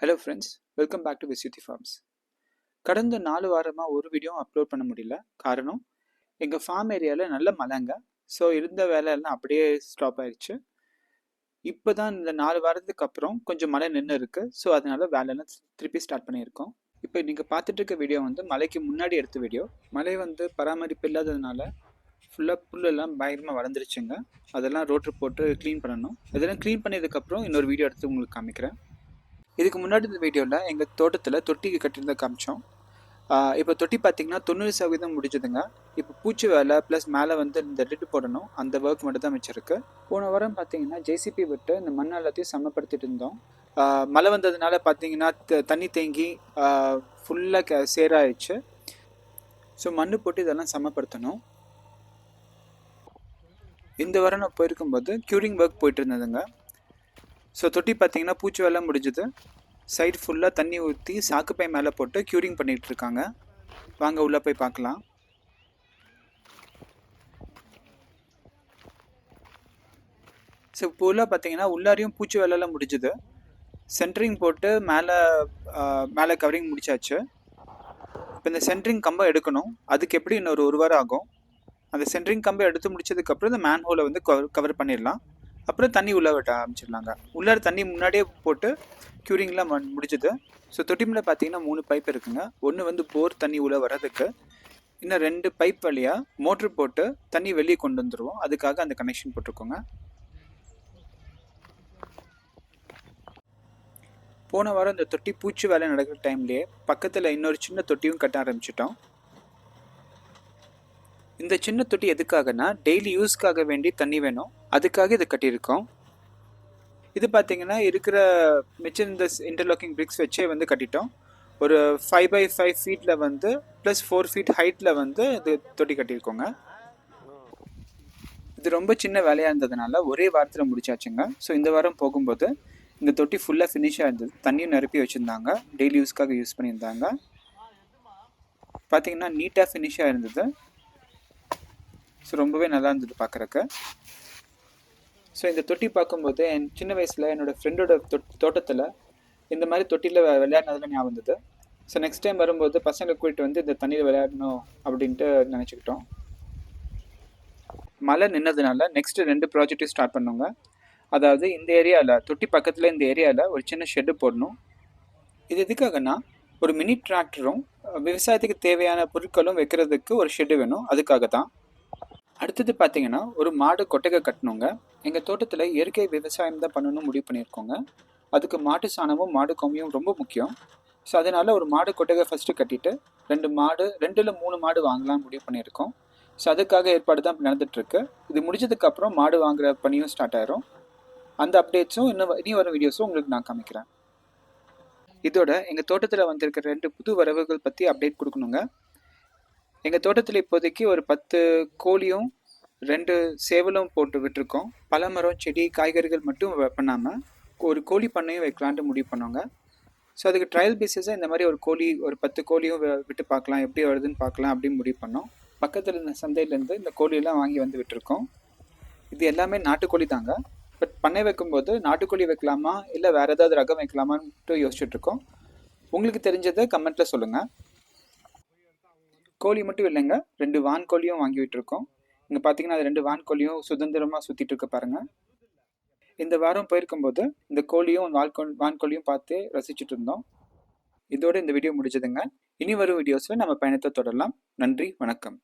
Hello friends, welcome back to விஸ்யூத்தி farms. கடந்த 4 வாரமாக ஒரு வீடியோ அப்லோட் பண்ண முடியல. காரணம், எங்கள் ஃபார்ம் ஏரியாவில் நல்ல மழைங்க. ஸோ இருந்த வேலையெல்லாம் அப்படியே ஸ்டாப் ஆயிடுச்சு. இப்போ தான் இந்த 4 வாரத்துக்கு அப்புறம் கொஞ்சம் மழை நின்று இருக்கு. ஸோ அதனால வேலையெல்லாம் திருப்பி ஸ்டார்ட் பண்ணியிருக்கோம். இப்போ நீங்கள் பார்த்துட்டு இருக்க வீடியோ வந்து மழைக்கு முன்னாடி எடுத்த வீடியோ. மழை வந்து பராமரிப்பு இல்லாததுனால ஃபுல்லாக புல்லெல்லாம் பயங்கரமாக வளர்ந்துருச்சுங்க. அதெல்லாம் ரோட்ரு போட்டு க்ளீன் பண்ணணும். இதெல்லாம் க்ளீன் பண்ணதுக்கப்புறம் இன்னொரு வீடியோ எடுத்து உங்களுக்கு காமிக்கிறேன். இதுக்கு முன்னாடி இந்த வீடியோவில் எங்கள் தோட்டத்தில் தொட்டிக்கு கட்டியிருந்த காமிச்சோம். இப்போ தொட்டி பார்த்தீங்கன்னா 90% முடிஞ்சதுங்க. இப்போ பூச்சி வேலை ப்ளஸ் மேலே வந்து இந்த லிட்டு போடணும், அந்த ஒர்க் மட்டும் தான் வச்சுருக்கு. போன வாரம் பார்த்தீங்கன்னா ஜேசிபி விட்டு இந்த மண் எல்லாத்தையும் சமப்படுத்திட்டு இருந்தோம். மழை வந்ததுனால பார்த்தீங்கன்னா தண்ணி தேங்கி ஃபுல்லாக சேராயிடுச்சு. ஸோ மண் போட்டு இதெல்லாம் சமப்படுத்தணும். இந்த வாரம் நான் போயிருக்கும்போது க்யூரிங் ஒர்க் போயிட்டு இருந்ததுங்க. ஸோ தொட்டி பார்த்தீங்கன்னா பூச்சி வேலை முடிஞ்சுது. சைடு ஃபுல்லாக தண்ணி ஊற்றி சாக்குப்பை மேலே போட்டு க்யூரிங் பண்ணிகிட்டு இருக்காங்க. வாங்க உள்ளே போய் பார்க்கலாம். ஸோ இப்போ உள்ள பார்த்தீங்கன்னா உள்ளாரையும் பூச்சி வேலைலாம் முடிஞ்சுது. சென்ட்ரிங் போட்டு மேலே கவரிங் முடிச்சாச்சு. இப்போ இந்த சென்ட்ரிங் கம்பம் எடுக்கணும். அதுக்கு எப்படி இன்னொரு 1 வாரம் ஆகும். அந்த சென்ட்ரிங் கம்பை எடுத்து முடிச்சதுக்கப்புறம் இந்த மேன் ஹோலை வந்து கவர் பண்ணிடலாம். அப்புறம் தண்ணி உள்ளே விட்ட ஆரம்பிச்சிடலாங்க. உள்ளார தண்ணி முன்னாடியே போட்டு க்யூரிங்லாம் முடிஞ்சுது. ஸோ தொட்டி மேலே பார்த்தீங்கன்னா 3 பைப் இருக்குங்க. ஒன்று வந்து போர் தண்ணி உள்ளே வர்றதுக்கு, இன்னும் 2 பைப் வழியாக மோட்ரு போட்டு தண்ணி வெளியே கொண்டு வந்துடுவோம். அதுக்காக அந்த கனெக்ஷன் போட்டிருக்கோங்க. போன வாரம் இந்த தொட்டி பூச்சி வேலை நடக்கிற டைம்லேயே பக்கத்தில் இன்னொரு சின்ன தொட்டியும் கட்ட ஆரம்பிச்சிட்டோம். இந்த சின்ன தொட்டி எதுக்காகனா டெய்லி யூஸ்க்காக வேண்டி தண்ணி வேணும், அதுக்காக இதை கட்டியிருக்கோம். இது பார்த்தீங்கன்னா இருக்கிற மிச்சம் இந்த இன்டர்லாக்கிங் பிரிக்ஸ் வச்சே வந்து கட்டிட்டோம். ஒரு 5x5 ஃபீட்டில் வந்து ப்ளஸ் 4 ஃபீட் ஹைட்டில் வந்து இது தொட்டி கட்டியிருக்கோங்க. இது ரொம்ப சின்ன வேலையாக இருந்ததுனால ஒரே வாரத்தில் முடிச்சாச்சுங்க. ஸோ இந்த வாரம் போகும்போது இந்த தொட்டி ஃபுல்லாக ஃபினிஷாக இருந்தது. தண்ணியும் நிரப்பி வச்சுருந்தாங்க, டெய்லி யூஸ்க்காக யூஸ் பண்ணியிருந்தாங்க. பார்த்தீங்கன்னா நீட்டாக ஃபினிஷாக இருந்தது. ஸோ ரொம்பவே நல்லா இருந்தது பார்க்குறக்கு. ஸோ இந்த தொட்டி பார்க்கும்போது என் சின்ன வயசில் என்னோடய ஃப்ரெண்டோட தோட்டத்தில் இந்த மாதிரி தொட்டியில் விளையாடினதில் ஞாபகம் வந்தது. ஸோ நெக்ஸ்ட் டைம் வரும்போது பசங்களை கூட்டிகிட்டு வந்து இந்த தண்ணியில் விளையாடணும் அப்படின்ட்டு நினச்சிக்கிட்டோம். மழை நின்னதுனால நெக்ஸ்ட்டு 2 ப்ராஜெக்ட்டையும் ஸ்டார்ட் பண்ணுங்க. அதாவது இந்த ஏரியாவில் தொட்டி பக்கத்தில் இந்த ஏரியாவில் ஒரு சின்ன ஷெட்டு போடணும். இது எதுக்காகனா ஒரு மினி டிராக்டரும் விவசாயத்துக்கு தேவையான பொருட்களும் வைக்கிறதுக்கு ஒரு ஷெட்டு வேணும், அதுக்காக தான். அடுத்தது பார்த்தீங்கன்னா ஒரு மாடு கொட்டகை கட்டணுங்க. எங்கள் தோட்டத்தில் இயற்கை விவசாயம் தான் பண்ணணும்னு முடிவு பண்ணியிருக்கோங்க. அதுக்கு மாட்டு சாணமும் மாடு கோமியும் ரொம்ப முக்கியம். ஸோ அதனால் ஒரு மாடு கொட்டகை ஃபஸ்ட்டு கட்டிட்டு 2 மாடு 2 இல்லை 3 மாடு வாங்கலாம்னு முடிவு பண்ணியிருக்கோம். ஸோ அதுக்காக ஏற்பாடு தான் நடந்துகிட்ருக்கு. இது முடிஞ்சதுக்கப்புறம் மாடு வாங்குகிற பணியும் ஸ்டார்ட் ஆயிரும். அந்த அப்டேட்ஸும் இனி வர வீடியோஸும் உங்களுக்கு நான் காமிக்கிறேன். இதோட எங்கள் தோட்டத்தில் வந்திருக்கிற 2 புது வரவுகள் பற்றி அப்டேட் கொடுக்கணுங்க. எங்கள் தோட்டத்தில் இப்போதைக்கு ஒரு 10 கோழியும் 2 சேவலும் போட்டு விட்டுருக்கோம். பழமரம், செடி, காய்கறிகள் மட்டும் பண்ணாமல் ஒரு கோழி பண்ணையும் வைக்கலான்ட்டு முடிவு பண்ணோங்க. ஸோ அதுக்கு ட்ரையல் பேசிஸாக இந்த மாதிரி ஒரு 10 கோழியும் விட்டு பார்க்கலாம், எப்படி வருதுன்னு பார்க்கலாம் அப்படின்னு முடிவு பண்ணோம். பக்கத்தில் இருந்த சந்தையிலேருந்து இந்த கோழியெல்லாம் வாங்கி வந்து விட்டுருக்கோம். இது எல்லாமே நாட்டுக்கோழி தாங்க. பட் பண்ணை வைக்கும்போது நாட்டுக்கோழி வைக்கலாமா இல்லை வேறு ஏதாவது ரகம் வைக்கலாமான்ட்டு யோசிச்சுட்ருக்கோம். உங்களுக்கு தெரிஞ்சதை கமெண்ட்டில் சொல்லுங்கள். கோழி மட்டும் இல்லைங்க, 2 வான்கோழியும் வாங்கி விட்டுருக்கோம். இங்கே பார்த்தீங்கன்னா அது 2 வான்கோழியும் சுதந்திரமாக சுற்றிட்டு இருக்க பாருங்கள். இந்த வாரம் போயிருக்கும்போது இந்த கோழியும் வான்கோழியும் பார்த்து ரசிச்சுட்டு இருந்தோம். இதோடு இந்த வீடியோ முடிச்சதுங்க. இனி வரும் வீடியோஸில் நம்ம பயணத்தை தொடரலாம். நன்றி, வணக்கம்.